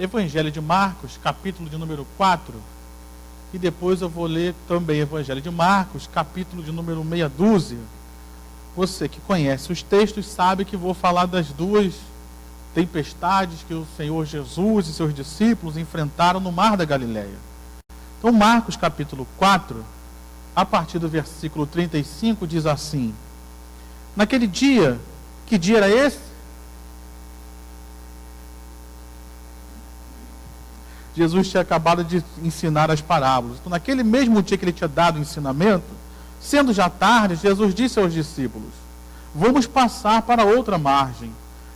Evangelho de Marcos, capítulo de número 4, e depois eu vou ler também Evangelho de Marcos, capítulo de número meia dúzia. Você que conhece os textos sabe que vou falar das duas tempestades que o Senhor Jesus e seus discípulos enfrentaram no Mar da Galileia. Então, Marcos capítulo 4, a partir do versículo 35, diz assim: naquele dia, que dia era esse? Jesus tinha acabado de ensinar as parábolas. Então, naquele mesmo dia que ele tinha dado o ensinamento, sendo já tarde, Jesus disse aos discípulos: vamos passar para outra margem.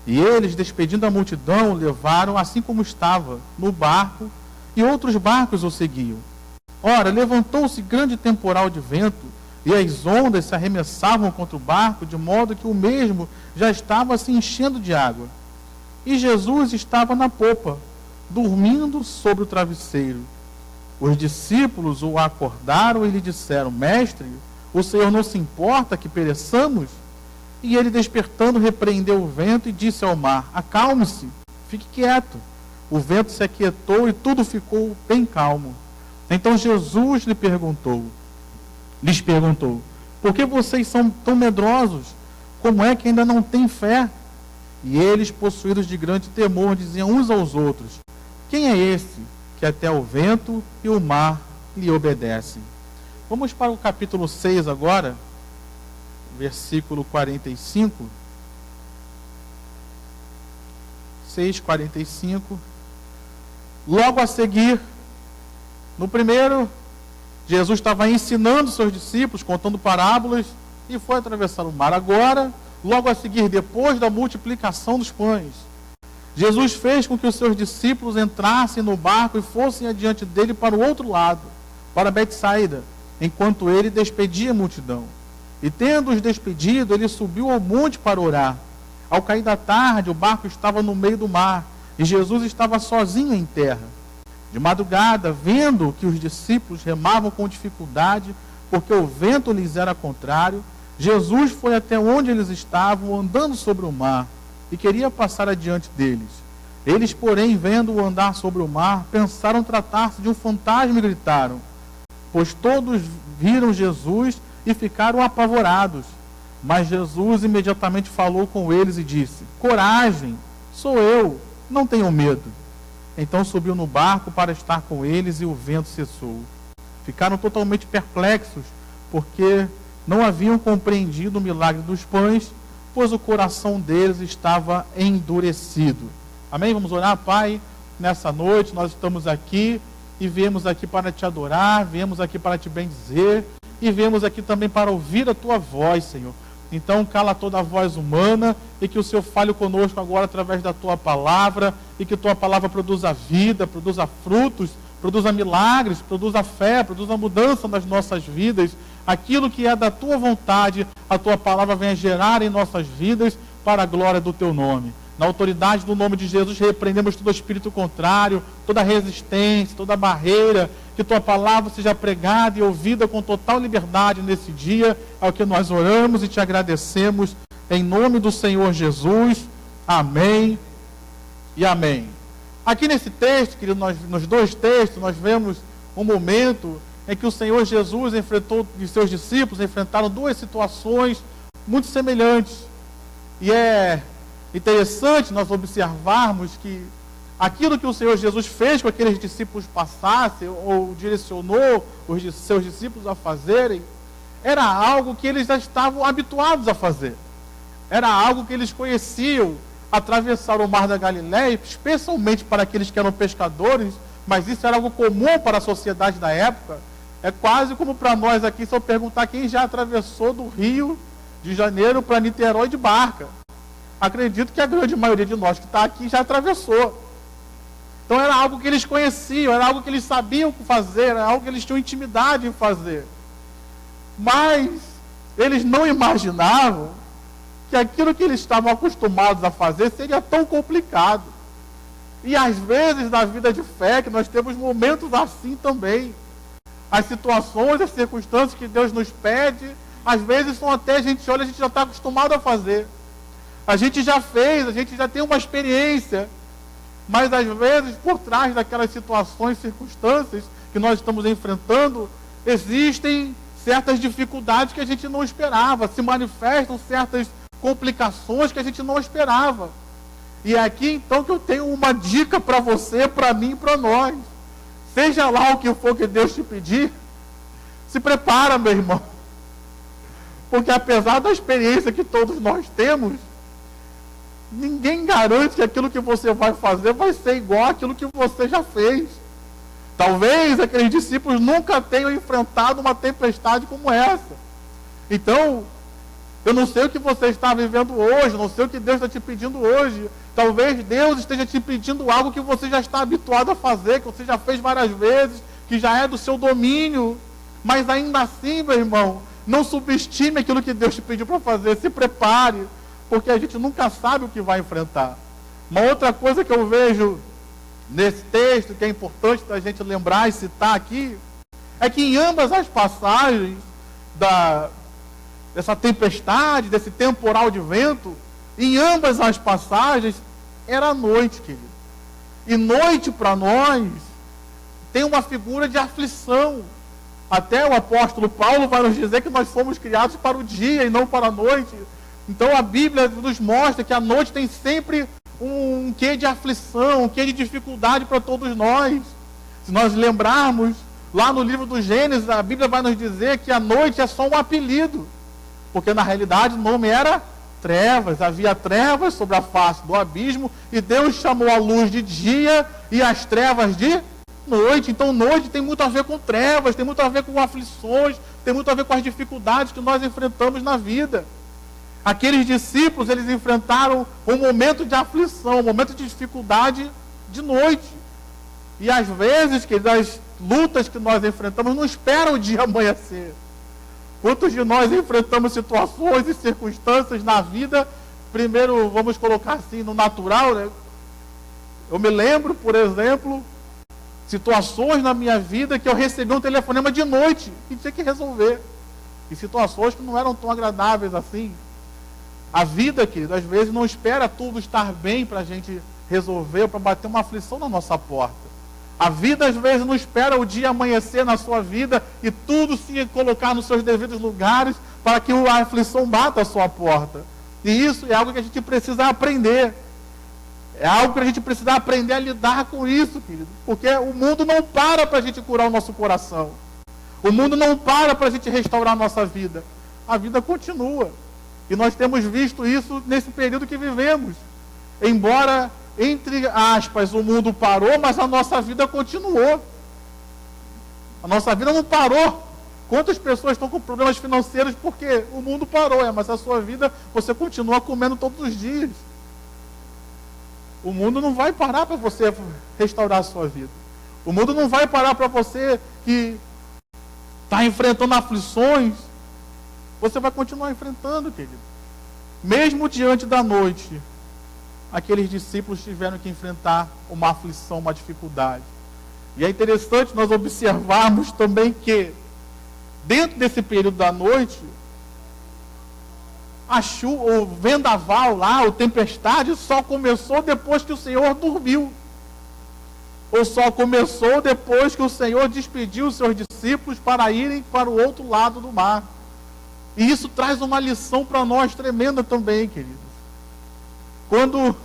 E eles, despedindo a multidão, levaram assim como estava, no barco, e outros barcos o seguiam. Ora, levantou-se grande temporal de vento, e as ondas se arremessavam contra o barco, de modo que o mesmo já estava se enchendo de água. E Jesus estava na popa, dormindo sobre o travesseiro. Os discípulos o acordaram e lhe disseram: mestre, o Senhor não se importa que pereçamos? E ele, despertando, repreendeu o vento e disse ao mar: acalme-se, fique quieto. O vento se aquietou e tudo ficou bem calmo. Então Jesus lhes perguntou: por que vocês são tão medrosos? Como é que ainda não têm fé? E eles, possuídos de grande temor, diziam uns aos outros: quem é esse que até o vento e o mar lhe obedecem? Vamos para o capítulo 6 agora, versículo 45. 6:45. Logo a seguir, no primeiro, Jesus estava ensinando seus discípulos, contando parábolas, e foi atravessar o mar. Agora, logo a seguir, depois da multiplicação dos pães, Jesus fez com que os seus discípulos entrassem no barco e fossem adiante dele para o outro lado, para Betsaida, enquanto ele despedia a multidão. E tendo-os despedido, ele subiu ao monte para orar. Ao cair da tarde, o barco estava no meio do mar, e Jesus estava sozinho em terra. De madrugada, vendo que os discípulos remavam com dificuldade, porque o vento lhes era contrário, Jesus foi até onde eles estavam, andando sobre o mar, e queria passar adiante deles. Eles, porém, vendo-o andar sobre o mar, pensaram tratar-se de um fantasma e gritaram, pois todos viram Jesus e ficaram apavorados. Mas Jesus imediatamente falou com eles e disse: coragem, sou eu, não tenham medo. Então subiu no barco para estar com eles e o vento cessou. Ficaram totalmente perplexos, porque não haviam compreendido o milagre dos pães, pois o coração deles estava endurecido. Amém? Vamos orar, Pai, nessa noite. Nós estamos aqui e viemos aqui para te adorar, viemos aqui para te bendizer e viemos aqui também para ouvir a tua voz, Senhor. Então cala toda a voz humana e que o Senhor fale conosco agora através da tua palavra, e que tua palavra produza vida, produza frutos, produza milagres, produza fé, produza mudança nas nossas vidas. Aquilo que é da tua vontade, a tua palavra venha gerar em nossas vidas para a glória do teu nome. Na autoridade do nome de Jesus, repreendemos todo espírito contrário, toda resistência, toda barreira. Que tua palavra seja pregada e ouvida com total liberdade nesse dia. É o que nós oramos e te agradecemos. Em nome do Senhor Jesus. Amém e amém. Aqui nesse texto, querido, nos dois textos, nós vemos um momento em que o Senhor Jesus enfrentou, e seus discípulos enfrentaram duas situações muito semelhantes. E é interessante nós observarmos que aquilo que o Senhor Jesus fez com aqueles discípulos passassem, ou direcionou os seus discípulos a fazerem, era algo que eles já estavam habituados a fazer. Era algo que eles conheciam, atravessar o Mar da Galileia, especialmente para aqueles que eram pescadores, mas isso era algo comum para a sociedade da época. É quase como para nós aqui, se eu perguntar quem já atravessou do Rio de Janeiro para Niterói de barca. Acredito que a grande maioria de nós que está aqui já atravessou. Então era algo que eles conheciam, era algo que eles sabiam fazer, era algo que eles tinham intimidade em fazer. Mas eles não imaginavam que aquilo que eles estavam acostumados a fazer seria tão complicado. E às vezes na vida de fé, que nós temos momentos assim também. As situações, as circunstâncias que Deus nos pede, às vezes são até, a gente olha, a gente já está acostumado a fazer. A gente já fez, a gente já tem uma experiência. Mas às vezes, por trás daquelas situações, circunstâncias que nós estamos enfrentando, existem certas dificuldades que a gente não esperava, se manifestam certas complicações que a gente não esperava. E é aqui então que eu tenho uma dica para você, para mim e para nós. Seja lá o que for que Deus te pedir, se prepara, meu irmão. Porque apesar da experiência que todos nós temos, ninguém garante que aquilo que você vai fazer vai ser igual àquilo que você já fez. Talvez aqueles discípulos nunca tenham enfrentado uma tempestade como essa. Então, eu não sei o que você está vivendo hoje, não sei o que Deus está te pedindo hoje. Talvez Deus esteja te pedindo algo que você já está habituado a fazer, que você já fez várias vezes, que já é do seu domínio. Mas ainda assim, meu irmão, não subestime aquilo que Deus te pediu para fazer. Se prepare, porque a gente nunca sabe o que vai enfrentar. Uma outra coisa que eu vejo nesse texto, que é importante da gente lembrar e citar aqui, é que em ambas as passagens dessa tempestade, desse temporal de vento, em ambas as passagens era noite, querido. E noite para nós tem uma figura de aflição. Até o apóstolo Paulo vai nos dizer que nós fomos criados para o dia e não para a noite. Então a Bíblia nos mostra que a noite tem sempre um quê de aflição, um quê de dificuldade para todos nós. Se nós lembrarmos, lá no livro do Gênesis, a Bíblia vai nos dizer que a noite é só um apelido. Porque na realidade o nome era trevas, havia trevas sobre a face do abismo, e Deus chamou a luz de dia e as trevas de noite. Então noite tem muito a ver com trevas, tem muito a ver com aflições, tem muito a ver com as dificuldades que nós enfrentamos na vida. Aqueles discípulos, eles enfrentaram um momento de aflição, um momento de dificuldade de noite. E às vezes, que das lutas que nós enfrentamos, não espera o dia amanhecer. Quantos de nós enfrentamos situações e circunstâncias na vida, primeiro, vamos colocar assim, no natural, né? Eu me lembro, por exemplo, situações na minha vida que eu recebi um telefonema de noite e tinha que resolver. E situações que não eram tão agradáveis assim. A vida, querido, às vezes não espera tudo estar bem para a gente resolver, para bater uma aflição na nossa porta. A vida, às vezes, não espera o dia amanhecer na sua vida e tudo se colocar nos seus devidos lugares para que a aflição bata a sua porta. E isso é algo que a gente precisa aprender. É algo que a gente precisa aprender a lidar com isso, querido. Porque o mundo não para a gente curar o nosso coração. O mundo não para a gente restaurar a nossa vida. A vida continua. E nós temos visto isso nesse período que vivemos. Embora, entre aspas, o mundo parou, mas a nossa vida continuou. A nossa vida não parou. Quantas pessoas estão com problemas financeiros porque o mundo parou, mas a sua vida você continua comendo todos os dias. O mundo não vai parar para você restaurar a sua vida. O mundo não vai parar para você que está enfrentando aflições. Você vai continuar enfrentando, querido. Mesmo diante da noite, aqueles discípulos tiveram que enfrentar uma aflição, uma dificuldade. E é interessante nós observarmos também que, dentro desse período da noite, o vendaval lá, a tempestade, só começou depois que o Senhor dormiu. Ou só começou depois que o Senhor despediu os seus discípulos para irem para o outro lado do mar. E isso traz uma lição para nós tremenda também, queridos. Quando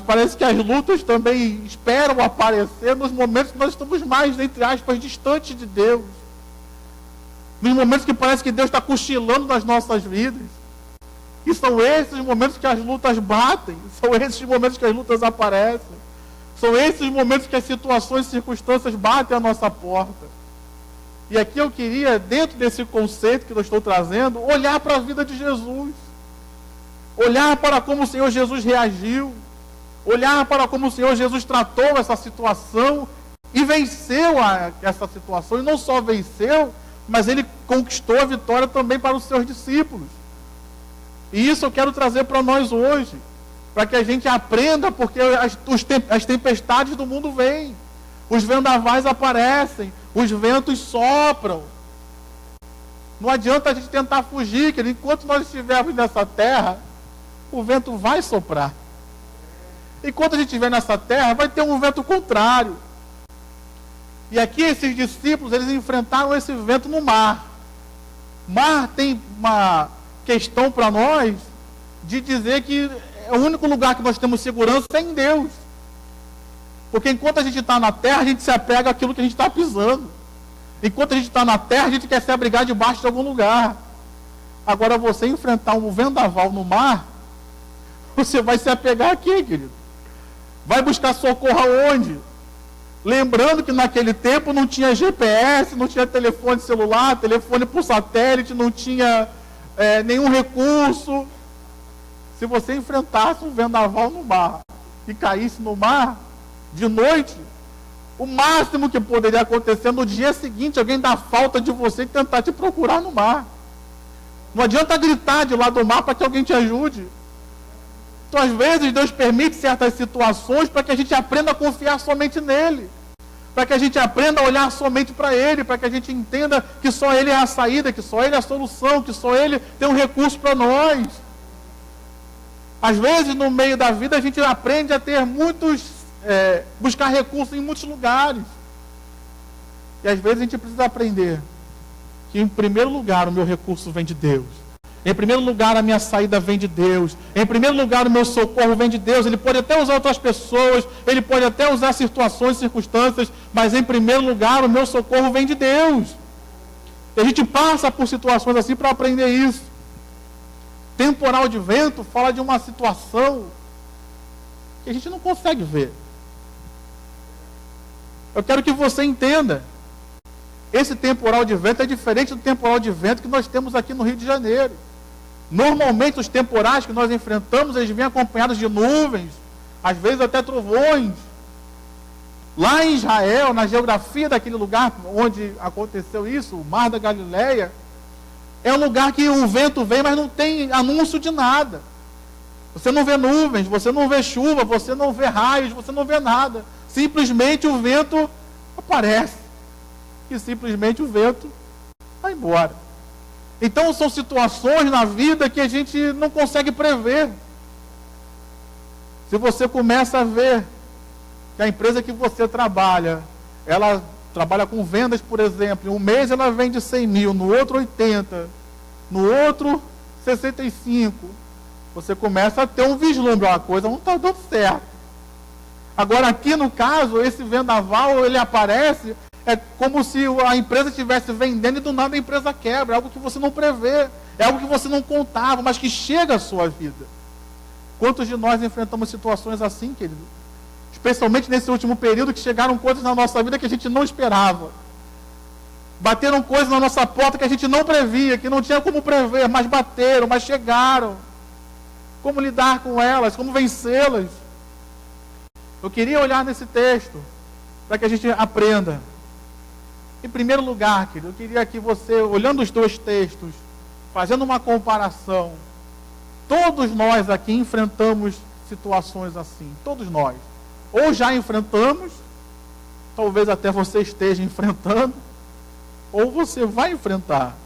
parece que as lutas também esperam aparecer nos momentos que nós estamos mais, entre aspas, distantes de Deus. Nos momentos que parece que Deus está cochilando nas nossas vidas. E são esses momentos que as lutas batem. São esses momentos que as lutas aparecem. São esses momentos que as situações e circunstâncias batem à nossa porta. E aqui eu queria, dentro desse conceito que eu estou trazendo, olhar para a vida de Jesus. Olhar para como o Senhor Jesus reagiu. Olhar para como o Senhor Jesus tratou essa situação e venceu essa situação. E não só venceu, mas ele conquistou a vitória também para os seus discípulos. E isso eu quero trazer para nós hoje, para que a gente aprenda, porque as tempestades do mundo vêm, os vendavais aparecem, os ventos sopram. Não adianta a gente tentar fugir, querido. Enquanto nós estivermos nessa terra, o vento vai soprar. Enquanto a gente estiver nessa terra, vai ter um vento contrário. E aqui esses discípulos, eles enfrentaram esse vento no mar. Mar tem uma questão para nós de dizer que o único lugar que nós temos segurança é em Deus. Porque enquanto a gente está na terra, a gente se apega àquilo que a gente está pisando. Enquanto a gente está na terra, a gente quer se abrigar debaixo de algum lugar. Agora, você enfrentar um vendaval no mar, você vai se apegar aqui, querido. Vai buscar socorro aonde? Lembrando que naquele tempo não tinha GPS, não tinha telefone celular, telefone por satélite, não tinha nenhum recurso. Se você enfrentasse um vendaval no mar e caísse no mar de noite, o máximo que poderia acontecer no dia seguinte, alguém dar falta de você e tentar te procurar no mar. Não adianta gritar de lá do mar para que alguém te ajude. Então, às vezes, Deus permite certas situações para que a gente aprenda a confiar somente nele. Para que a gente aprenda a olhar somente para ele. Para que a gente entenda que só ele é a saída, que só ele é a solução, que só ele tem um recurso para nós. Às vezes, no meio da vida, a gente aprende a ter buscar recursos em muitos lugares. E às vezes a gente precisa aprender que, em primeiro lugar, o meu recurso vem de Deus. Em primeiro lugar, a minha saída vem de Deus. Em primeiro lugar, o meu socorro vem de Deus. Ele pode até usar outras pessoas, ele pode até usar situações, circunstâncias, mas em primeiro lugar, o meu socorro vem de Deus. E a gente passa por situações assim para aprender isso. Temporal de vento fala de uma situação que a gente não consegue ver. Eu quero que você entenda. Esse temporal de vento é diferente do temporal de vento que nós temos aqui no Rio de Janeiro. Normalmente os temporais que nós enfrentamos, eles vêm acompanhados de nuvens, às vezes até trovões. Lá em Israel, na geografia daquele lugar onde aconteceu isso, o Mar da Galileia, é um lugar que o vento vem, mas não tem anúncio de nada. Você não vê nuvens, você não vê chuva, você não vê raios, você não vê nada. Simplesmente o vento aparece. E simplesmente o vento vai embora. Então são situações na vida que a gente não consegue prever. Se você começa a ver que a empresa que você trabalha, ela trabalha com vendas, por exemplo, em um mês ela vende 100 mil, no outro 80, no outro 65. Você começa a ter um vislumbre, a coisa não está dando certo. Agora aqui no caso, esse vendaval, ele aparece, é como se a empresa estivesse vendendo e do nada a empresa quebra. É algo que você não prevê, é algo que você não contava, mas que chega à sua vida. Quantos de nós enfrentamos situações assim, querido? Especialmente nesse último período, que chegaram coisas na nossa vida que a gente não esperava. Bateram coisas na nossa porta que a gente não previa, que não tinha como prever, mas bateram, mas chegaram. Como lidar com elas, como vencê-las. Eu queria olhar nesse texto, para que a gente aprenda. Em primeiro lugar, querido, eu queria que você, olhando os dois textos, fazendo uma comparação, todos nós aqui enfrentamos situações assim, todos nós. Ou já enfrentamos, talvez até você esteja enfrentando, ou você vai enfrentar.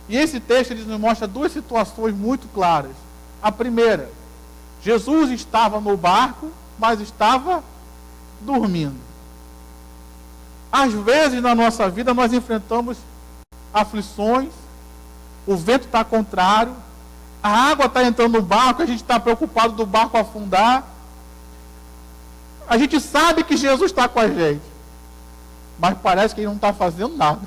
E esse texto ele nos mostra duas situações muito claras. A primeira, Jesus estava no barco, mas estava dormindo. Às vezes na nossa vida nós enfrentamos aflições, o vento está contrário, a água está entrando no barco, a gente está preocupado do barco afundar. A gente sabe que Jesus está com a gente, mas parece que ele não está fazendo nada.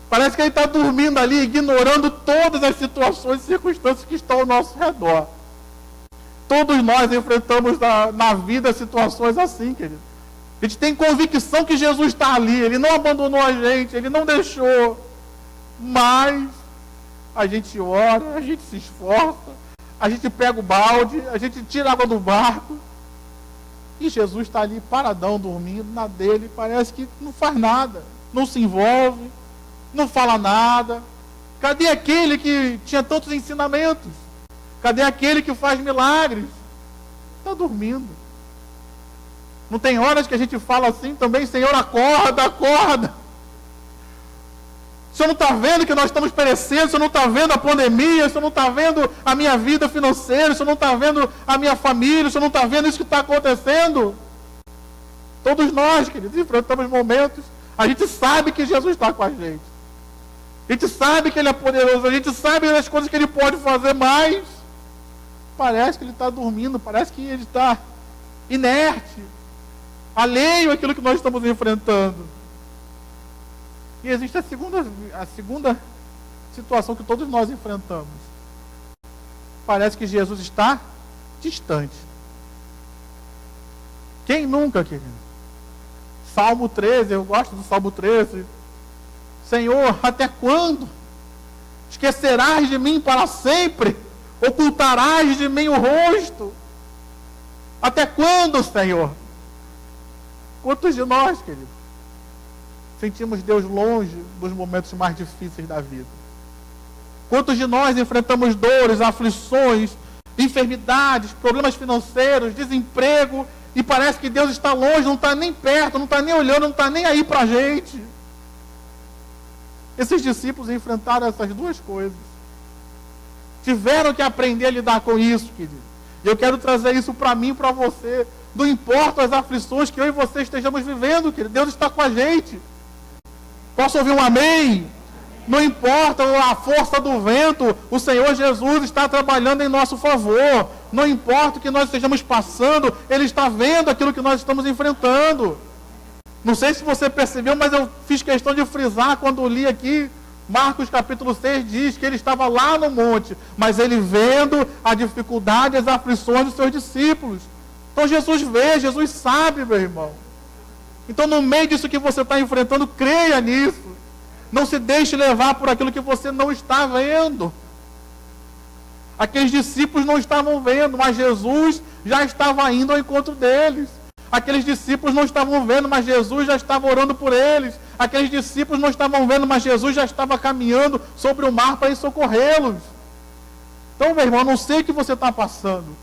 Parece que ele está dormindo ali, ignorando todas as situações e circunstâncias que estão ao nosso redor. Todos nós enfrentamos na vida situações assim, querido. A gente tem convicção que Jesus está ali, ele não abandonou a gente, ele não deixou. Mas a gente ora, a gente se esforça, a gente pega o balde, a gente tira a água do barco. E Jesus está ali paradão, dormindo na dele, parece que não faz nada, não se envolve, não fala nada. Cadê aquele que tinha tantos ensinamentos? Cadê aquele que faz milagres? Está dormindo. Não tem horas que a gente fala assim também, Senhor, acorda, acorda. O Senhor não está vendo que nós estamos perecendo? O Senhor não está vendo a pandemia? O Senhor não está vendo a minha vida financeira? O Senhor não está vendo a minha família? O Senhor não está vendo isso que está acontecendo? Todos nós, queridos, enfrentamos momentos. A gente sabe que Jesus está com a gente. A gente sabe que Ele é poderoso. A gente sabe as coisas que Ele pode fazer, mas parece que Ele está dormindo. Parece que Ele está inerte, alheio àquilo que nós estamos enfrentando. E existe a segunda situação que todos nós enfrentamos. Parece que Jesus está distante. Quem nunca, querido? Salmo 13, eu gosto do Salmo 13. Senhor, até quando? Esquecerás de mim para sempre? Ocultarás de mim o rosto? Até quando, Senhor? Quantos de nós, querido, sentimos Deus longe dos momentos mais difíceis da vida? Quantos de nós enfrentamos dores, aflições, enfermidades, problemas financeiros, desemprego, e parece que Deus está longe, não está nem perto, não está nem olhando, não está nem aí para a gente? Esses discípulos enfrentaram essas duas coisas. Tiveram que aprender a lidar com isso, querido. E eu quero trazer isso para mim e para você. Não importa as aflições que eu e você estejamos vivendo, querido, Deus está com a gente. Posso ouvir um amém? Não importa a força do vento, o Senhor Jesus está trabalhando em nosso favor. Não importa o que nós estejamos passando, Ele está vendo aquilo que nós estamos enfrentando. Não sei se você percebeu, mas eu fiz questão de frisar quando li aqui, Marcos capítulo 6 diz que Ele estava lá no monte, mas Ele vendo a dificuldade, as aflições dos seus discípulos. Então Jesus vê, Jesus sabe, meu irmão. Então, no meio disso que você está enfrentando, creia nisso. Não se deixe levar por aquilo que você não está vendo. Aqueles discípulos não estavam vendo, mas Jesus já estava indo ao encontro deles. Aqueles discípulos não estavam vendo, mas Jesus já estava orando por eles. Aqueles discípulos não estavam vendo, mas Jesus já estava caminhando sobre o mar para ir socorrê-los. Então, meu irmão, eu não sei o que você está passando,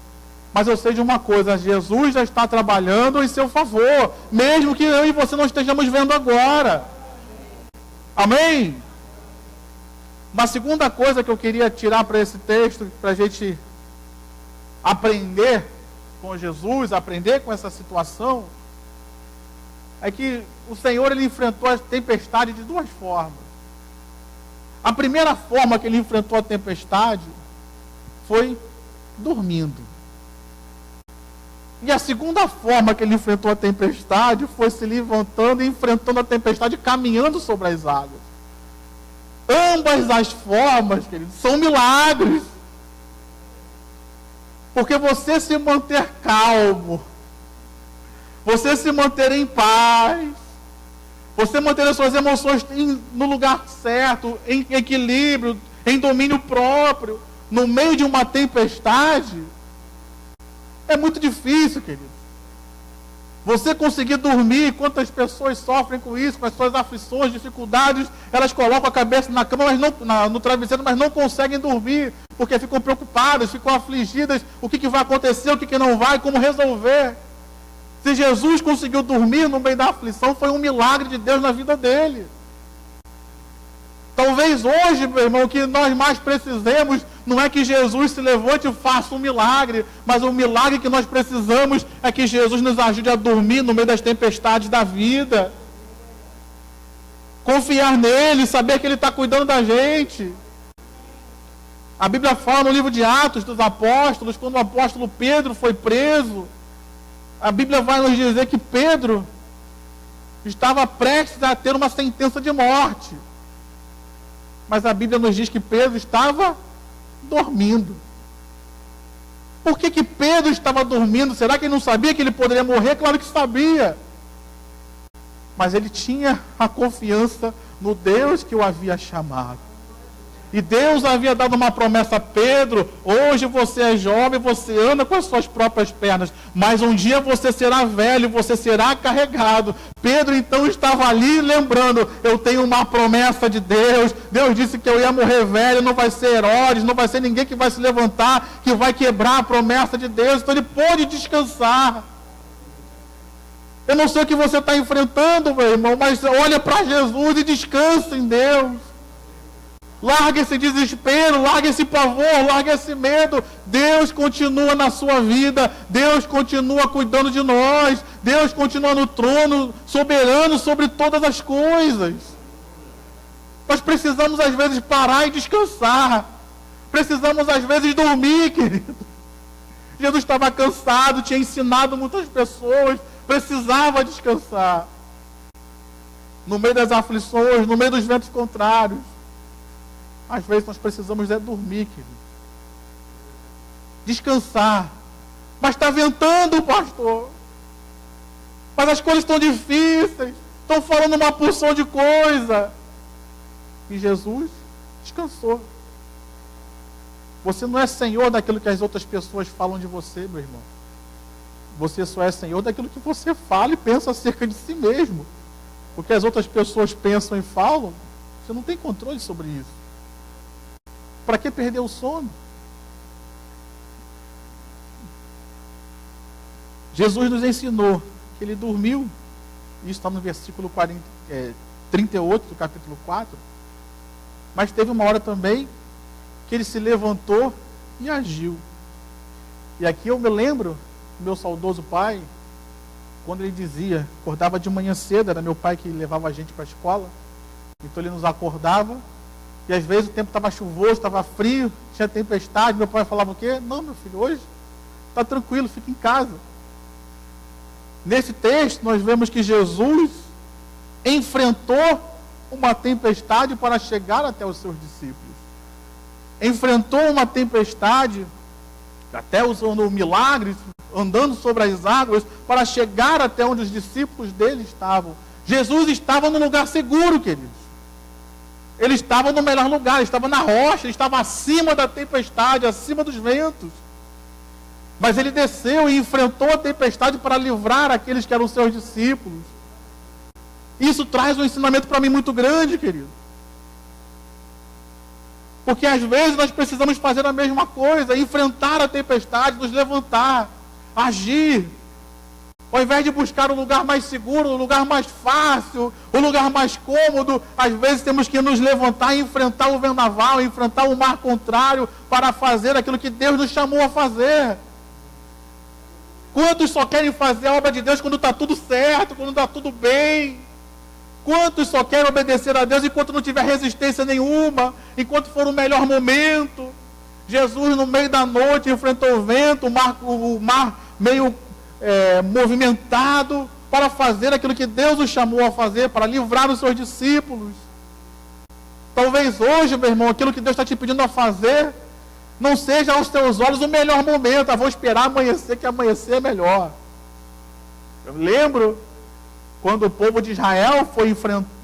mas eu sei de uma coisa: Jesus já está trabalhando em seu favor, mesmo que eu e você não estejamos vendo agora. Amém? Uma segunda coisa que eu queria tirar para esse texto, para a gente aprender com Jesus, aprender com essa situação, é que o Senhor, Ele enfrentou a tempestade de duas formas. A primeira forma que Ele enfrentou a tempestade foi dormindo. E a segunda forma que Ele enfrentou a tempestade foi se levantando e enfrentando a tempestade, caminhando sobre as águas. Ambas as formas, queridos, são milagres. Porque você se manter calmo, você se manter em paz, você manter as suas emoções no lugar certo, em equilíbrio, em domínio próprio, no meio de uma tempestade, é muito difícil, querido. Você conseguir dormir, quantas pessoas sofrem com isso, com as suas aflições, dificuldades, elas colocam a cabeça na cama, mas não, no travesseiro, mas não conseguem dormir, porque ficam preocupadas, ficam afligidas, o que vai acontecer, o que não vai, como resolver. Se Jesus conseguiu dormir no meio da aflição, foi um milagre de Deus na vida dele. Talvez hoje, meu irmão, o que nós mais precisemos não é que Jesus se levante e faça um milagre, mas o milagre que nós precisamos é que Jesus nos ajude a dormir no meio das tempestades da vida. Confiar nele, saber que Ele está cuidando da gente. A Bíblia fala no livro de Atos dos Apóstolos, quando o apóstolo Pedro foi preso, a Bíblia vai nos dizer que Pedro estava prestes a ter uma sentença de morte. Mas a Bíblia nos diz que Pedro estava dormindo. Por que Pedro estava dormindo? Será que ele não sabia que ele poderia morrer? Claro que sabia. Mas ele tinha a confiança no Deus que o havia chamado. E Deus havia dado uma promessa a Pedro: hoje você é jovem, você anda com as suas próprias pernas, mas um dia você será velho, você será carregado. Pedro então estava ali lembrando: eu tenho uma promessa de Deus. Deus disse que eu ia morrer velho, não vai ser Herodes, não vai ser ninguém que vai se levantar, que vai quebrar a promessa de Deus. Então ele pôde descansar. Eu não sei o que você está enfrentando, meu irmão, mas olha para Jesus e descansa em Deus. Larga esse desespero, larga esse pavor, larga esse medo. Deus continua na sua vida. Deus continua cuidando de nós. Deus continua no trono, soberano sobre todas as coisas. Nós precisamos às vezes parar e descansar. Precisamos às vezes dormir, querido. Jesus estava cansado, tinha ensinado muitas pessoas, precisava descansar. No meio das aflições, no meio dos ventos contrários. Às vezes nós precisamos dormir, querido. Descansar. Mas está ventando, pastor. Mas as coisas estão difíceis. Estão falando uma porção de coisa. E Jesus descansou. Você não é senhor daquilo que as outras pessoas falam de você, meu irmão. Você só é senhor daquilo que você fala e pensa acerca de si mesmo. O que as outras pessoas pensam e falam, você não tem controle sobre isso. Para que perder o sono? Jesus nos ensinou que ele dormiu. Isso está no versículo 38 do capítulo 4. Mas teve uma hora também que ele se levantou e agiu. E aqui eu me lembro do meu saudoso pai, quando ele dizia, acordava de manhã cedo, era meu pai que levava a gente para a escola, então ele nos acordava, e às vezes o tempo estava chuvoso, estava frio, tinha tempestade, meu pai falava o quê? Não, meu filho, hoje está tranquilo, fica em casa. Nesse texto nós vemos que Jesus enfrentou uma tempestade para chegar até os seus discípulos. Enfrentou uma tempestade, até usando milagres, andando sobre as águas, para chegar até onde os discípulos dele estavam. Jesus estava num lugar seguro, queridos. Ele estava no melhor lugar, ele estava na rocha, ele estava acima da tempestade, acima dos ventos. Mas ele desceu e enfrentou a tempestade para livrar aqueles que eram seus discípulos. Isso traz um ensinamento para mim muito grande, querido. Porque às vezes nós precisamos fazer a mesma coisa, enfrentar a tempestade, nos levantar, agir. Ao invés de buscar um lugar mais seguro, um lugar mais fácil, um lugar mais cômodo, às vezes temos que nos levantar e enfrentar o vendaval, enfrentar o mar contrário, para fazer aquilo que Deus nos chamou a fazer. Quantos só querem fazer a obra de Deus quando está tudo certo, quando está tudo bem? Quantos só querem obedecer a Deus enquanto não tiver resistência nenhuma, enquanto for o melhor momento? Jesus, no meio da noite, enfrentou o vento, o mar meio movimentado, para fazer aquilo que Deus o chamou a fazer, para livrar os seus discípulos. Talvez hoje, meu irmão, aquilo que Deus está te pedindo a fazer, não seja aos teus olhos o melhor momento. Vou esperar amanhecer, que amanhecer é melhor. Eu lembro quando o povo de Israel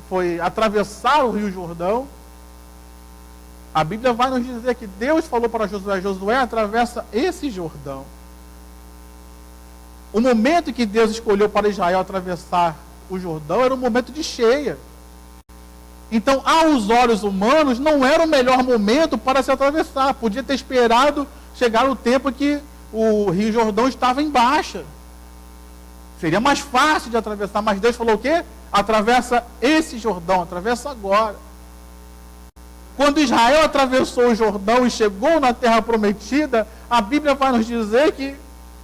foi atravessar o Rio Jordão. A Bíblia vai nos dizer que Deus falou para Josué: Josué, atravessa esse Jordão. O momento que Deus escolheu para Israel atravessar o Jordão era um momento de cheia. Então, aos olhos humanos, não era o melhor momento para se atravessar. Podia ter esperado chegar o tempo que o Rio Jordão estava em baixa. Seria mais fácil de atravessar, mas Deus falou o quê? Atravessa esse Jordão, atravessa agora. Quando Israel atravessou o Jordão e chegou na terra prometida, a Bíblia vai nos dizer que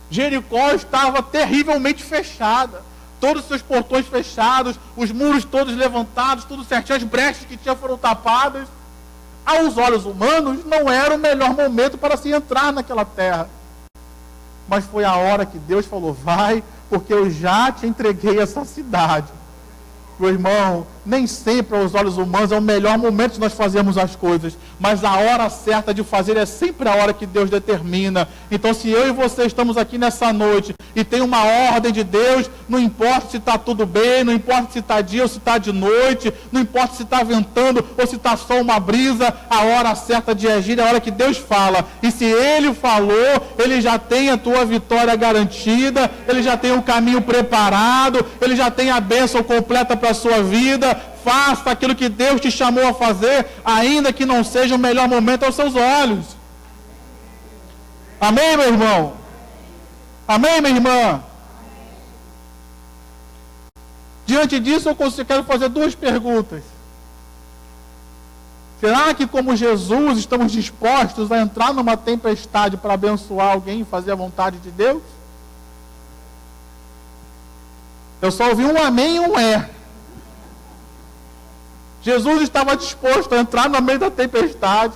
Jericó estava terrivelmente fechada. Todos os seus portões fechados, os muros todos levantados, tudo certinho, as brechas que tinha foram tapadas. Aos olhos humanos, não era o melhor momento para se entrar naquela terra. Mas foi a hora que Deus falou: vai, porque eu já te entreguei essa cidade. Meu irmão, nem sempre aos olhos humanos é o melhor momento de nós fazermos as coisas, mas a hora certa de fazer é sempre a hora que Deus determina. Então, se eu e você estamos aqui nessa noite e tem uma ordem de Deus, não importa se está tudo bem, não importa se está dia ou se está de noite, não importa se está ventando ou se está só uma brisa, a hora certa de agir é a hora que Deus fala. E se Ele falou, Ele já tem a tua vitória garantida, Ele já tem o caminho preparado, Ele já tem a bênção completa para a sua vida. Faça aquilo que Deus te chamou a fazer, ainda que não seja o melhor momento aos seus olhos. Amém, meu irmão? Amém, minha irmã? Diante disso, eu quero fazer duas perguntas. Será que, como Jesus, estamos dispostos a entrar numa tempestade para abençoar alguém e fazer a vontade de Deus? Eu só ouvi um amém e um é. Jesus estava disposto a entrar no meio da tempestade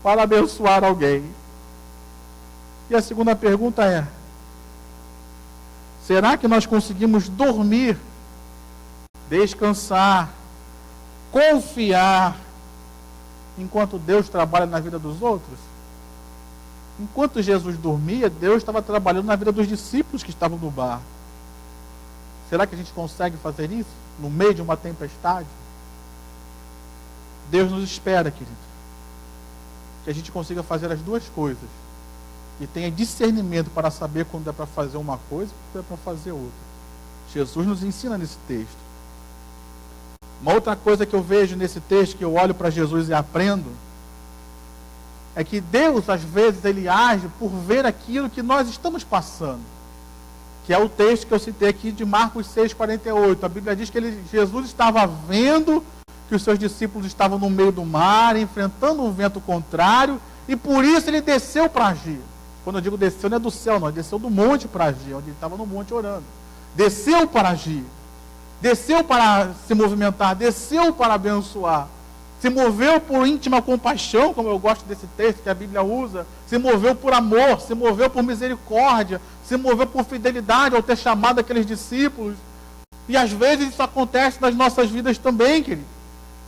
para abençoar alguém. E a segunda pergunta é: será que nós conseguimos dormir, descansar, confiar, enquanto Deus trabalha na vida dos outros? Enquanto Jesus dormia, Deus estava trabalhando na vida dos discípulos que estavam no barco. Será que a gente consegue fazer isso no meio de uma tempestade? Deus nos espera, querido, que a gente consiga fazer as duas coisas e tenha discernimento para saber quando é para fazer uma coisa e quando é para fazer outra. Jesus nos ensina nesse texto. Uma outra coisa que eu vejo nesse texto, que eu olho para Jesus e aprendo, é que Deus, às vezes, Ele age por ver aquilo que nós estamos passando. Que é o texto que eu citei aqui de Marcos 6,48. A Bíblia diz que Jesus estava vendo que os seus discípulos estavam no meio do mar, enfrentando um vento contrário, e por isso Ele desceu para agir. Quando eu digo desceu, não é do céu, não, Ele desceu do monte para agir, onde Ele estava no monte orando. Desceu para agir. Desceu para se movimentar, desceu para abençoar, se moveu por íntima compaixão, como eu gosto desse texto que a Bíblia usa, se moveu por amor, se moveu por misericórdia, se moveu por fidelidade ao ter chamado aqueles discípulos. E às vezes isso acontece nas nossas vidas também, querido.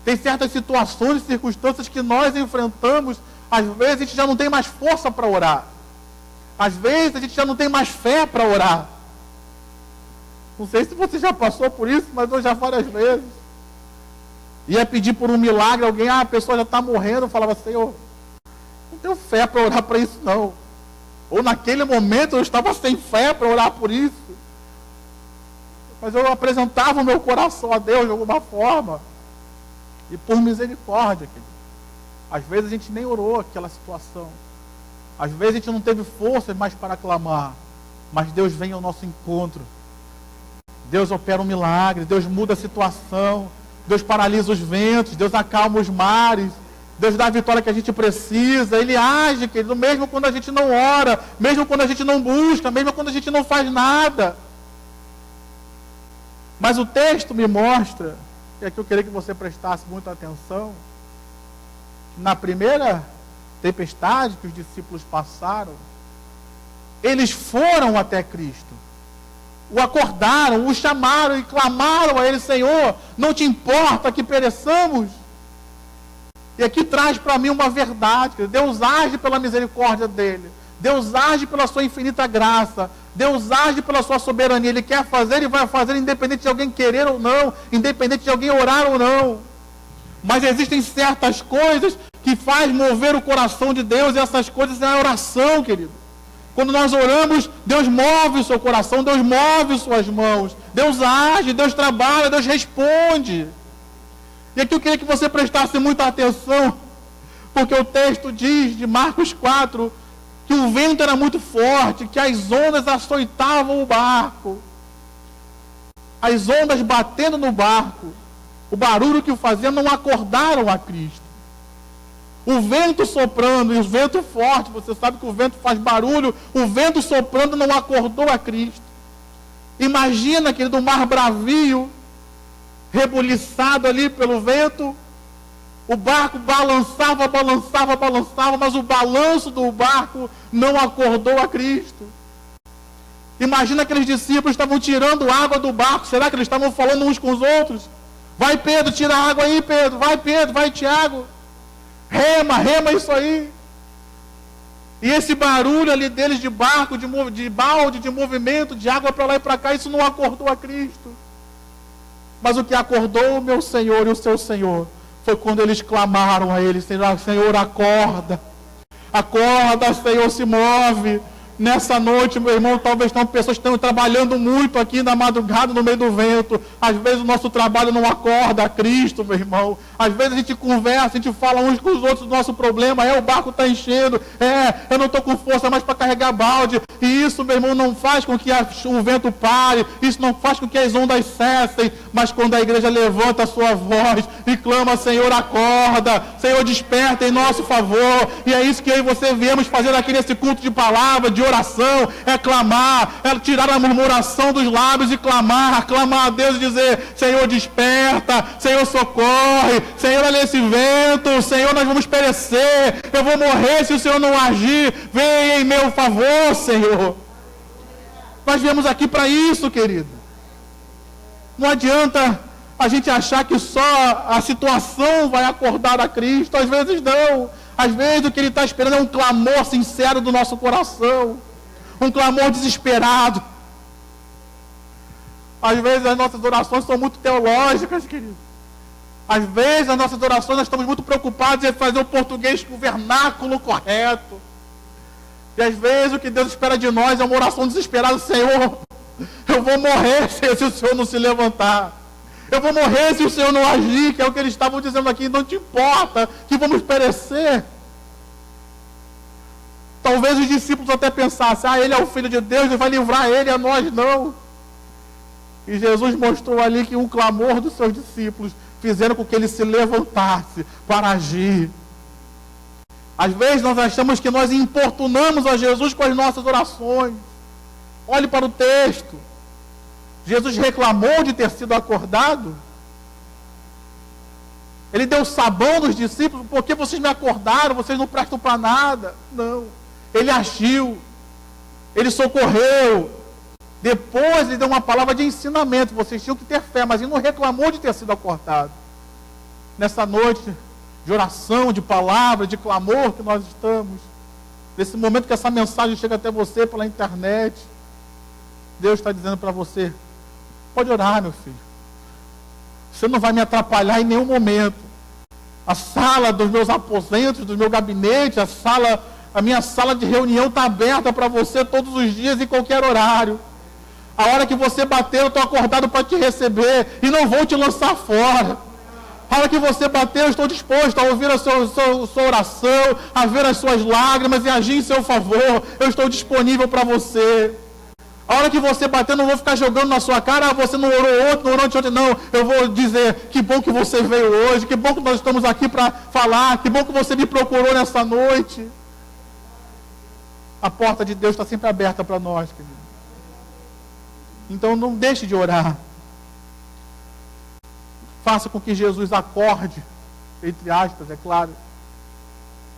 Tem certas situações e circunstâncias que nós enfrentamos, às vezes a gente já não tem mais força para orar, às vezes a gente já não tem mais fé para orar. Não sei se você já passou por isso, mas eu já várias vezes. Ia pedir por um milagre, alguém, a pessoa já está morrendo, eu falava, Senhor, não tenho fé para orar para isso não. Ou naquele momento eu estava sem fé para orar por isso. Mas eu apresentava o meu coração a Deus de alguma forma. E por misericórdia, querido. Às vezes a gente nem orou aquela situação. Às vezes a gente não teve forças mais para clamar. Mas Deus vem ao nosso encontro. Deus opera um milagre, Deus muda a situação, Deus paralisa os ventos, Deus acalma os mares, Deus dá a vitória que a gente precisa. Ele age, querido, mesmo quando a gente não ora, mesmo quando a gente não busca, mesmo quando a gente não faz nada. Mas o texto me mostra, e aqui eu queria que você prestasse muita atenção, na primeira tempestade que os discípulos passaram, eles foram até Cristo. O acordaram, o chamaram e clamaram a Ele, Senhor, não te importa que pereçamos? E aqui traz para mim uma verdade. Deus age pela misericórdia dEle. Deus age pela sua infinita graça. Deus age pela sua soberania. Ele quer fazer e vai fazer, independente de alguém querer ou não, independente de alguém orar ou não. Mas existem certas coisas que faz mover o coração de Deus, e essas coisas é a oração, querido. Quando nós oramos, Deus move o seu coração, Deus move suas mãos, Deus age, Deus trabalha, Deus responde. E aqui eu queria que você prestasse muita atenção, porque o texto diz, de Marcos 4, que o vento era muito forte, que as ondas açoitavam o barco. As ondas batendo no barco, o barulho que fazia, não acordaram a Cristo. O vento soprando, e o vento forte, você sabe que o vento faz barulho, o vento soprando não acordou a Cristo. Imagina, querido, o mar bravio, rebuliçado ali pelo vento, o barco balançava, balançava, balançava, mas o balanço do barco não acordou a Cristo. Imagina aqueles discípulos estavam tirando água do barco, será que eles estavam falando uns com os outros? Vai Pedro, tira a água aí Pedro, vai Tiago. Rema isso aí. E esse barulho ali deles de barco, de balde, de movimento, de água para lá e para cá, isso não acordou a Cristo. Mas o que acordou o meu Senhor e o seu Senhor foi quando eles clamaram a Ele, Senhor, acorda. Acorda, Senhor, se move. Nessa noite, meu irmão, talvez tenham pessoas que estão trabalhando muito aqui na madrugada, no meio do vento. Às vezes o nosso trabalho não acorda a Cristo, meu irmão. Às vezes a gente conversa, a gente fala uns com os outros do nosso problema. O barco está enchendo. Eu não estou com força mais para carregar balde. E isso, meu irmão, não faz com que o vento pare. Isso não faz com que as ondas cessem. Mas quando a igreja levanta a sua voz e clama, Senhor, acorda. Senhor, desperta em nosso favor. E é isso que eu e você viemos fazer aqui nesse culto de palavra, de oração, é clamar, é tirar a murmuração dos lábios e clamar a Deus e dizer, Senhor, desperta, Senhor, socorre, Senhor, olha esse vento, Senhor, nós vamos perecer, eu vou morrer se o Senhor não agir, vem em meu favor, Senhor. Nós viemos aqui para isso, querido. Não adianta a gente achar que só a situação vai acordar a Cristo, às vezes não. Às vezes o que Ele está esperando é um clamor sincero do nosso coração. Um clamor desesperado. Às vezes as nossas orações são muito teológicas, querido. Às vezes as nossas orações nós estamos muito preocupados em fazer o português com o vernáculo correto. E às vezes o que Deus espera de nós é uma oração desesperada. Senhor, eu vou morrer se o Senhor não se levantar. Eu vou morrer se o Senhor não agir, que é o que eles estavam dizendo aqui. Não te importa que vamos perecer. Talvez os discípulos até pensassem, Ele é o Filho de Deus, Ele vai livrar Ele, a nós não. E Jesus mostrou ali que o clamor dos seus discípulos fizeram com que Ele se levantasse para agir. Às vezes nós achamos que nós importunamos a Jesus com as nossas orações. Olhe para o texto. Jesus reclamou de ter sido acordado. Ele deu sabão nos discípulos, porque vocês me acordaram, vocês não prestam para nada. Não. Ele agiu. Ele socorreu. Depois ele deu uma palavra de ensinamento. Vocês tinham que ter fé, mas ele não reclamou de ter sido acordado. Nessa noite de oração, de palavra, de clamor que nós estamos, nesse momento que essa mensagem chega até você pela internet, Deus está dizendo para você, pode orar, meu filho. Você não vai me atrapalhar em nenhum momento. A sala dos meus aposentos, do meu gabinete, a minha sala de reunião está aberta para você todos os dias, em qualquer horário. A hora que você bater, eu estou acordado para te receber e não vou te lançar fora. A hora que você bater, eu estou disposto a ouvir a sua oração, a ver as suas lágrimas e agir em seu favor. Eu estou disponível para você. A hora que você bater, eu não vou ficar jogando na sua cara, você não orou ontem, não orou ontem, não. Eu vou dizer, que bom que você veio hoje, que bom que nós estamos aqui para falar, que bom que você me procurou nessa noite. A porta de Deus está sempre aberta para nós, querido. Então não deixe de orar. Faça com que Jesus acorde, entre aspas, é claro,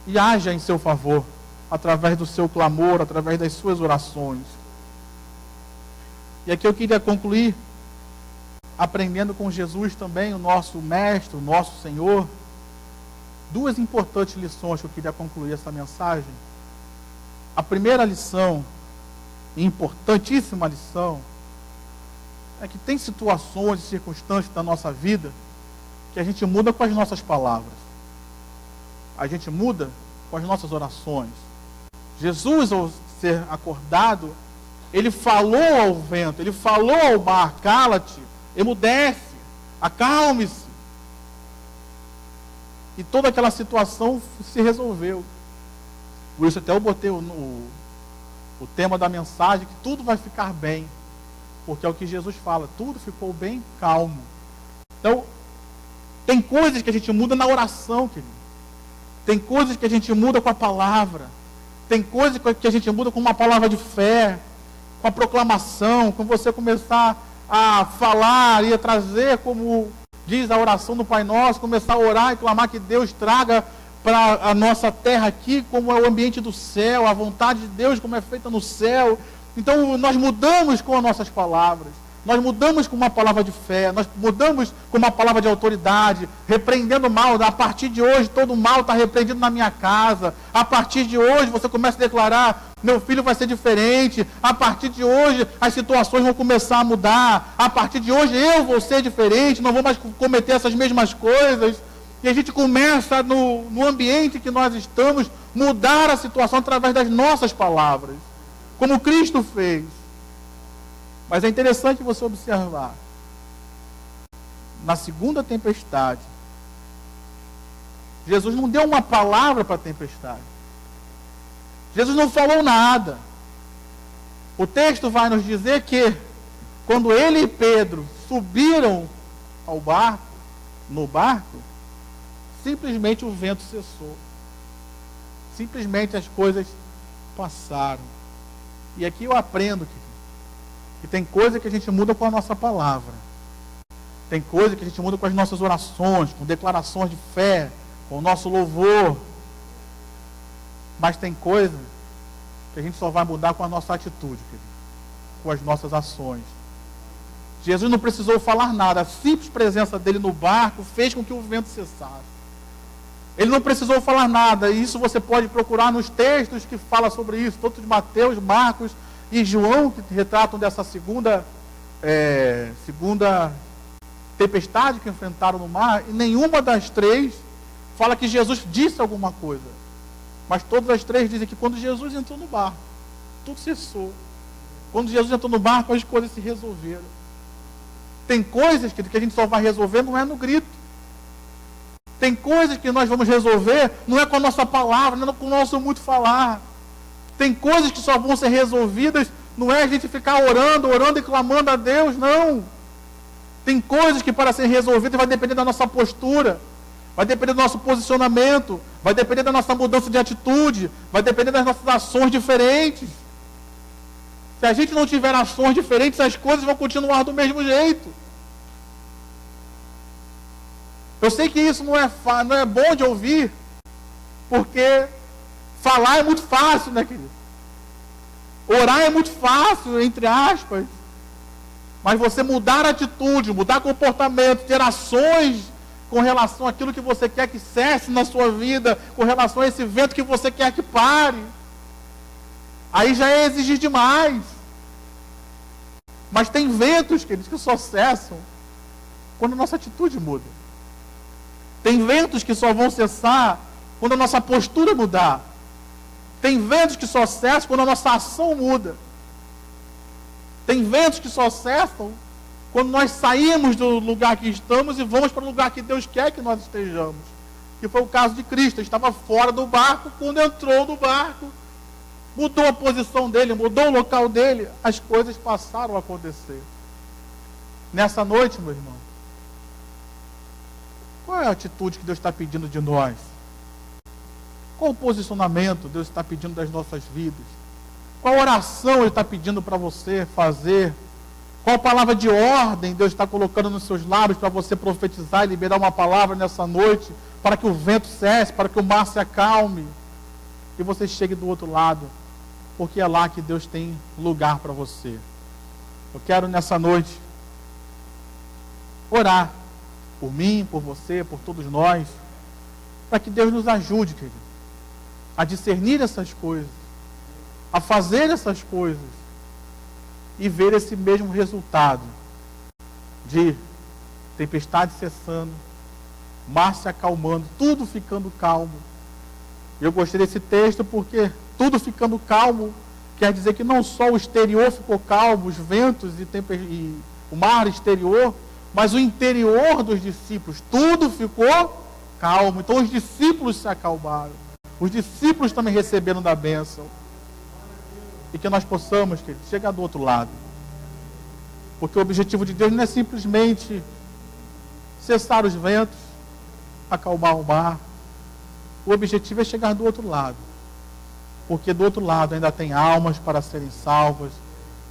e haja em seu favor, através do seu clamor, através das suas orações. E aqui eu queria concluir, aprendendo com Jesus também, o nosso Mestre, o nosso Senhor, duas importantes lições que eu queria concluir essa mensagem. A primeira lição, importantíssima lição, é que tem situações e circunstâncias da nossa vida que a gente muda com as nossas palavras. A gente muda com as nossas orações. Jesus, ao ser acordado, ele falou ao vento, ele falou ao mar, cala-te, emudece, acalme-se. E toda aquela situação se resolveu. Por isso até eu botei o tema da mensagem, que tudo vai ficar bem. Porque é o que Jesus fala, tudo ficou bem calmo. Então, tem coisas que a gente muda na oração, querido. Tem coisas que a gente muda com a palavra. Tem coisas que a gente muda com uma palavra de fé, com a proclamação, com você começar a falar e a trazer, como diz a oração do Pai Nosso, começar a orar e clamar que Deus traga para a nossa terra aqui, como é o ambiente do céu, a vontade de Deus como é feita no céu. Então nós mudamos com as nossas palavras, nós mudamos com uma palavra de fé, nós mudamos com uma palavra de autoridade, repreendendo o mal. A partir de hoje todo o mal está repreendido na minha casa. A partir de hoje você começa a declarar, meu filho vai ser diferente. A partir de hoje as situações vão começar a mudar. A partir de hoje eu vou ser diferente, não vou mais cometer essas mesmas coisas. E a gente começa no ambiente que nós estamos, mudar a situação através das nossas palavras. como Cristo fez. Mas é interessante você observar, na segunda tempestade, Jesus não deu uma palavra para a tempestade. Jesus não falou nada. O texto vai nos dizer que, quando ele e Pedro subiram ao barco, no barco, simplesmente o vento cessou. Simplesmente as coisas passaram. E aqui eu aprendo que tem coisa que a gente muda com a nossa palavra. Tem coisa que a gente muda com as nossas orações, com declarações de fé, com o nosso louvor. Mas tem coisa que a gente só vai mudar com a nossa atitude, querido, com as nossas ações. Jesus não precisou falar nada. A simples presença dele no barco fez com que o vento cessasse. Ele não precisou falar nada. E isso você pode procurar nos textos que falam sobre isso, tanto de Mateus, Marcos e João, que retratam dessa segunda tempestade que enfrentaram no mar. E nenhuma das três fala que Jesus disse alguma coisa. Mas todas as três dizem que quando Jesus entrou no barco, tudo cessou. Quando Jesus entrou no barco, as coisas se resolveram. Tem coisas que a gente só vai resolver não é no grito. Tem coisas que nós vamos resolver não é com a nossa palavra, não é com o nosso muito falar. Tem coisas que só vão ser resolvidas, não é a gente ficar orando e clamando a Deus, não. Tem coisas que para ser resolvidas vai depender da nossa postura, vai depender do nosso posicionamento, vai depender da nossa mudança de atitude, vai depender das nossas ações diferentes. Se a gente não tiver ações diferentes, as coisas vão continuar do mesmo jeito. Eu sei que isso não é bom de ouvir, porque falar é muito fácil, né, querido? Orar é muito fácil, entre aspas. Mas você mudar a atitude, mudar comportamento, ter ações com relação àquilo que você quer que cesse na sua vida, com relação a esse vento que você quer que pare, aí já é exigir demais. Mas tem ventos, queridos, que só cessam quando a nossa atitude muda. Tem ventos que só vão cessar quando a nossa postura mudar. Tem ventos que só cessam quando a nossa ação muda. Tem ventos que só cessam quando nós saímos do lugar que estamos e vamos para o lugar que Deus quer que nós estejamos. Que foi o caso de Cristo. Ele estava fora do barco, quando entrou no barco, mudou a posição dele, mudou o local dele, as coisas passaram a acontecer. Nessa noite, meu irmão, qual é a atitude que Deus está pedindo de nós? Qual o posicionamento Deus está pedindo das nossas vidas? Qual oração Ele está pedindo para você fazer? Qual palavra de ordem Deus está colocando nos seus lábios para você profetizar e liberar uma palavra nessa noite, para que o vento cesse, para que o mar se acalme e você chegue do outro lado, porque é lá que Deus tem lugar para você. Eu quero nessa noite orar por mim, por você, por todos nós, para que Deus nos ajude, querido, a discernir essas coisas, a fazer essas coisas e ver esse mesmo resultado de tempestade cessando, mar se acalmando, tudo ficando calmo. Eu gostei desse texto porque tudo ficando calmo quer dizer que não só o exterior ficou calmo, os ventos e o mar exterior, mas o interior dos discípulos, tudo ficou calmo. Então os discípulos se acalmaram. Os discípulos também receberam da bênção. E que nós possamos, querido, chegar do outro lado. Porque o objetivo de Deus não é simplesmente cessar os ventos, acalmar o mar. O objetivo é chegar do outro lado. Porque do outro lado ainda tem almas para serem salvas.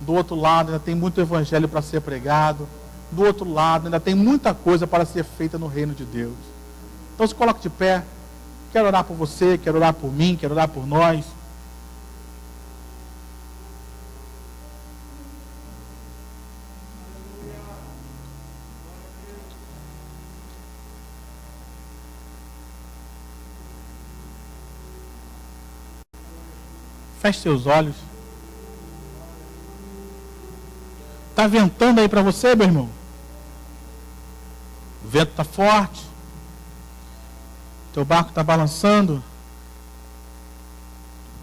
Do outro lado ainda tem muito evangelho para ser pregado. Do outro lado ainda tem muita coisa para ser feita no reino de Deus. Então se coloque de pé. Quero orar por você, quero orar por mim, quero orar por nós. Feche seus olhos. Está ventando aí para você, meu irmão? O vento está forte. Teu barco está balançando.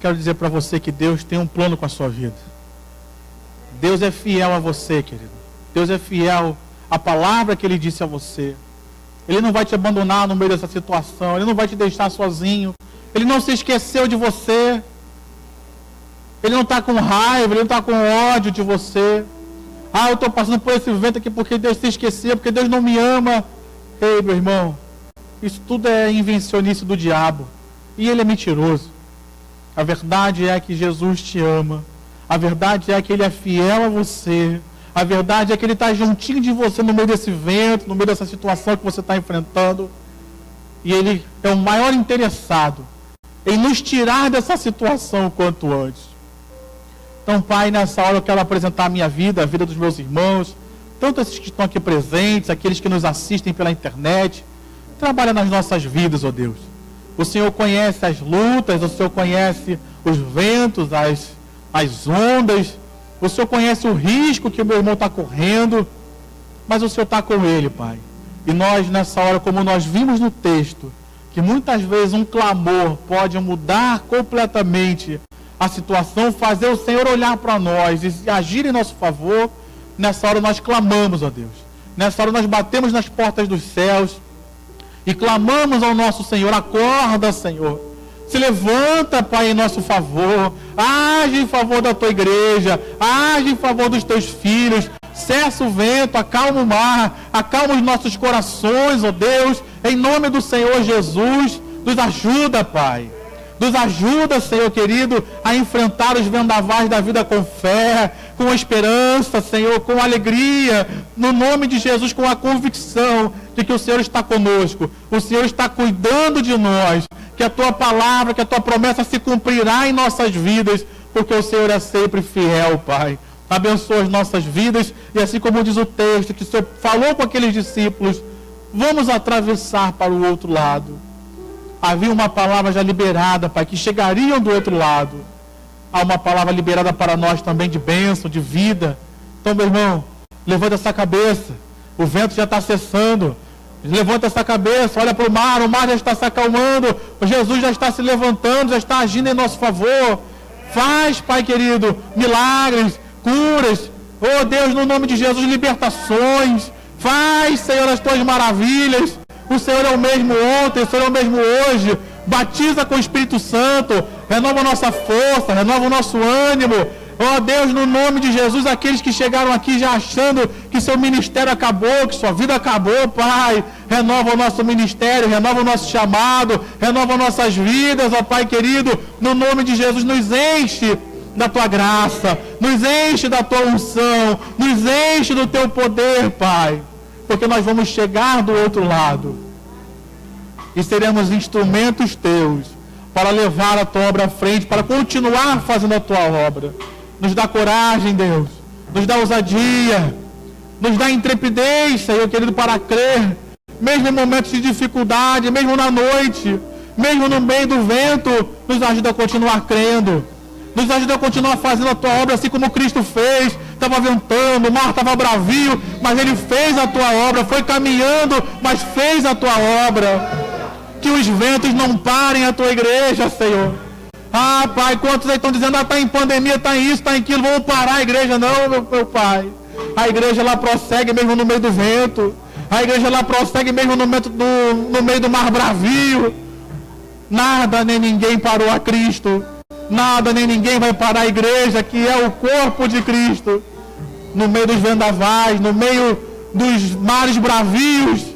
quero dizer para você que Deus tem um plano com a sua vida. Deus é fiel a você, querido. Deus é fiel à palavra que Ele disse a você. Ele não vai te abandonar no meio dessa situação. Ele não vai te deixar sozinho. Ele não se esqueceu de você. Ele não está com raiva, Ele não está com ódio de você. Ah, eu estou passando por esse vento aqui porque Deus se esqueceu, porque Deus não me ama. Ei, meu irmão, isso tudo é invencionice do diabo. E ele é mentiroso. A verdade é que Jesus te ama. A verdade é que Ele é fiel a você. A verdade é que Ele está juntinho de você no meio desse vento, no meio dessa situação que você está enfrentando. E Ele é o maior interessado em nos tirar dessa situação o quanto antes. Então, Pai, nessa hora eu quero apresentar a minha vida, a vida dos meus irmãos, tanto esses que estão aqui presentes, aqueles que nos assistem pela internet. Trabalha nas nossas vidas, ó Deus. O Senhor conhece as lutas, o Senhor conhece os ventos, as ondas, o Senhor conhece o risco que o meu irmão está correndo, mas o Senhor está com ele, Pai. E nós, nessa hora, como nós vimos no texto, que muitas vezes um clamor pode mudar completamente a situação, fazer o Senhor olhar para nós e agir em nosso favor. Nessa hora nós clamamos, ó Deus. Nessa hora nós batemos nas portas dos céus e clamamos ao nosso Senhor. Acorda, Senhor. Se levanta, Pai, em nosso favor. Age em favor da tua igreja. Age em favor dos teus filhos. Cessa o vento, acalma o mar, acalma os nossos corações, ó Deus. Em nome do Senhor Jesus, nos ajuda, Pai. Nos ajuda, Senhor querido, a enfrentar os vendavais da vida com fé, com esperança, Senhor, com alegria, no nome de Jesus, com a convicção de que o Senhor está conosco, o Senhor está cuidando de nós, que a Tua palavra, que a Tua promessa se cumprirá em nossas vidas, porque o Senhor é sempre fiel, Pai. Abençoa as nossas vidas, e assim como diz o texto, que o Senhor falou com aqueles discípulos, vamos atravessar para o outro lado. Havia uma palavra já liberada, Pai, que chegariam do outro lado. Há uma palavra liberada para nós também de bênção, de vida. Então, meu irmão, levanta essa cabeça. O vento já está cessando. Levanta essa cabeça, olha para o mar já está se acalmando. Jesus já está se levantando, já está agindo em nosso favor. Faz, Pai querido, milagres, curas. Oh Deus, no nome de Jesus, libertações. Faz, Senhor, as tuas maravilhas. O Senhor é o mesmo ontem, o Senhor é o mesmo hoje. Batiza com o Espírito Santo, renova a nossa força, renova o nosso ânimo. Ó Deus, no nome de Jesus, aqueles que chegaram aqui já achando que seu ministério acabou, que sua vida acabou, Pai, renova o nosso ministério, renova o nosso chamado, renova nossas vidas, ó Pai querido, no nome de Jesus, nos enche da Tua graça, nos enche da Tua unção, nos enche do Teu poder, Pai, porque nós vamos chegar do outro lado e seremos instrumentos Teus para levar a Tua obra à frente, para continuar fazendo a Tua obra. Nos dá coragem, Deus, nos dá ousadia, nos dá intrepidez, Senhor querido, para crer, mesmo em momentos de dificuldade, mesmo na noite, mesmo no meio do vento, nos ajuda a continuar crendo, nos ajuda a continuar fazendo a Tua obra, assim como Cristo fez. Estava ventando, o mar estava bravio, mas Ele fez a Tua obra, foi caminhando, mas fez a Tua obra. Que os ventos não parem a Tua igreja, Senhor. Ah, Pai, quantos aí estão dizendo, está em pandemia, está em isso, está em aquilo, vamos parar a igreja. Não, meu Pai. A igreja lá prossegue mesmo no meio do vento. A igreja lá prossegue mesmo no meio do mar bravio. Nada nem ninguém parou a Cristo. Nada nem ninguém vai parar a igreja, que é o corpo de Cristo. No meio dos vendavais, no meio dos mares bravios,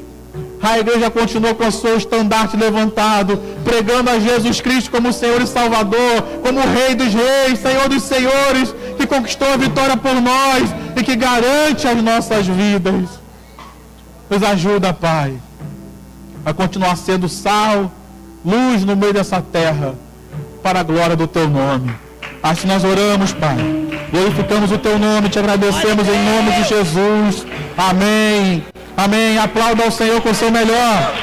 a igreja continua com o seu estandarte levantado, pregando a Jesus Cristo como Senhor e Salvador, como Rei dos Reis, Senhor dos Senhores, que conquistou a vitória por nós e que garante as nossas vidas. Nos ajuda, Pai, a continuar sendo sal, luz no meio dessa terra, para a glória do Teu nome. Assim nós oramos, Pai. Glorificamos o Teu nome, te agradecemos em nome de Jesus. Amém. Amém. Aplauda ao Senhor com o seu melhor.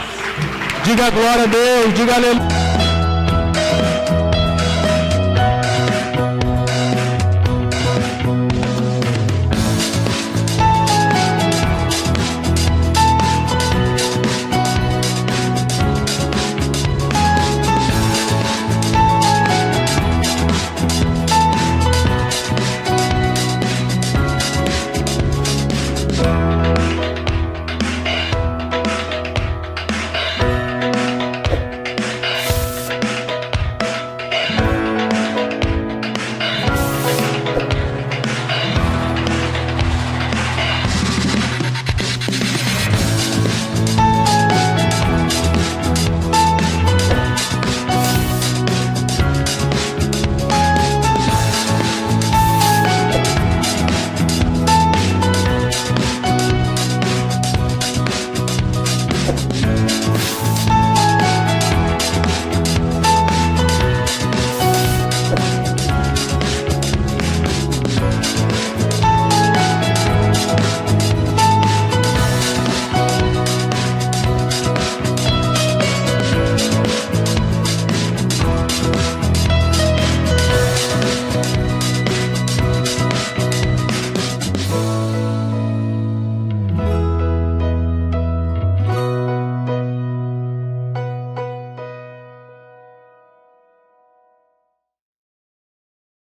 Diga glória a Deus, diga aleluia.